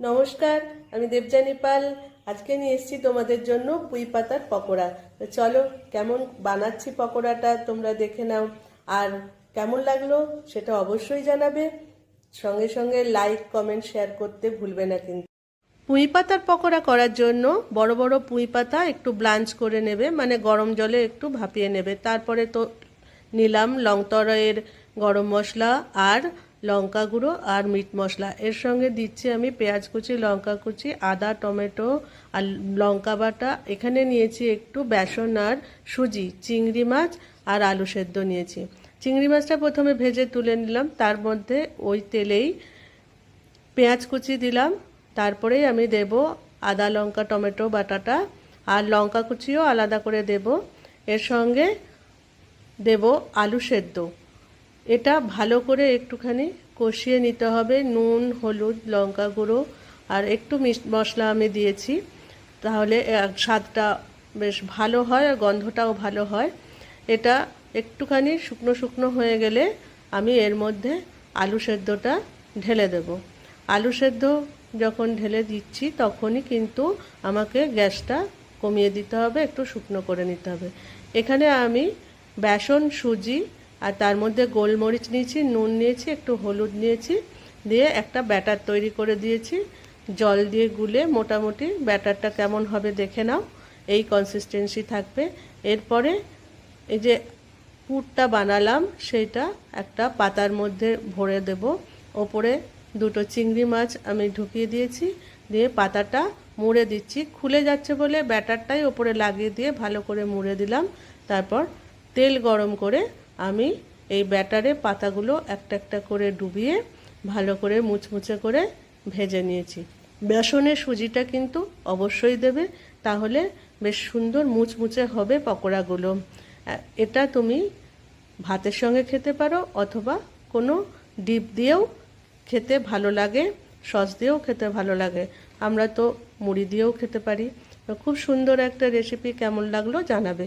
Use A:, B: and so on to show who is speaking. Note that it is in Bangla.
A: নমস্কার, আমি দেবযানী পাল। আজকে নিয়ে এসেছি তোমাদের জন্য পুঁই পাতার পকোড়া। তো চলো কেমন বানাচ্ছি পকোড়াটা তোমরা দেখে নাও, আর কেমন লাগলো সেটা অবশ্যই জানাবে। সঙ্গে সঙ্গে লাইক কমেন্ট শেয়ার করতে ভুলবে না কিন্তু। পুঁই পাতার পকোড়া করার জন্য বড় বড় পুঁই পাতা একটু ব্লাঞ্চ করে নেবে, মানে গরম জলে একটু ভাপিয়ে নেবে। তারপরে তো নিলাম লংতরাইয়ের গরম মশলা আর লঙ্কা গুঁড়ো আর মিট মশলা। এর সঙ্গে দিচ্ছি আমি পেঁয়াজ কুচি, লঙ্কা কুচি, আদা, টমেটো আর লঙ্কা বাটা। এখানে নিয়েছি একটু বেসন আর সুজি, চিংড়ি মাছ আর আলু সেদ্ধ নিয়েছি। চিংড়ি মাছটা প্রথমে ভেজে তুলে নিলাম, তার মধ্যে ওই তেলেই পেঁয়াজ কুচি দিলাম। তারপরেই আমি দেব আদা, লঙ্কা, টমেটো বাটাটা, আর লঙ্কা কুচিও আলাদা করে দেব। এর সঙ্গে দেব আলু সেদ্ধ। এটা ভালো করে একটুখানি কষিয়ে নিতে হবে। নুন, হলুদ, লঙ্কা গুঁড়ো আর একটু মশলা আমি দিয়েছি, তাহলে স্বাদটা বেশ ভালো হয় আর গন্ধটাও ভালো হয়। এটা একটুখানি শুকনো শুকনো হয়ে গেলে আমি এর মধ্যে আলু সেদ্ধটা ঢেলে দেব। আলু সেদ্ধ যখন ঢেলে দিচ্ছি তখনই কিন্তু আমাকে গ্যাসটা কমিয়ে দিতে হবে, একটু শুকনো করে নিতে হবে। এখানে আমি বেসন, সুজি আর তার মধ্যে গোলমরিচ নিয়েছি, নুন নিয়েছি, একটু হলুদ নিয়েছি, দিয়ে একটা ব্যাটার তৈরি করে দিয়েছি। জল দিয়ে গুলে মোটামুটি ব্যাটারটা কেমন হবে দেখে নাও, এই কনসিস্টেন্সি থাকবে। এরপরে এই যে পুরটা বানালাম সেইটা একটা পাতার মধ্যে ভরে দেব। ওপরে দুটো চিংড়ি মাছ আমি ঢুকিয়ে দিয়েছি, দিয়ে পাতাটা মুড়ে দিচ্ছি। খুলে যাচ্ছে বলে ব্যাটারটাই ওপরে লাগিয়ে দিয়ে ভালো করে মুড়ে দিলাম। তারপর তেল গরম করে আমি এই ব্যাটারে পাতাগুলো একটা একটা করে ডুবিয়ে ভালো করে মুচমুচে করে ভেজে নিয়েছি। বেসনের সুজিটা কিন্তু অবশ্যই দেবে, তাহলে বেশ সুন্দর মুচমুচে হবে পকোড়াগুলো। এটা তুমি ভাতের সঙ্গে খেতে পারো, অথবা কোনো ডিপ দিয়েও খেতে ভালো লাগে, সস দিয়েও খেতে ভালো লাগে। আমরা তো মুড়ি দিয়েও খেতে পারি। খুব সুন্দর একটা রেসিপি। কেমন লাগলো জানাবে।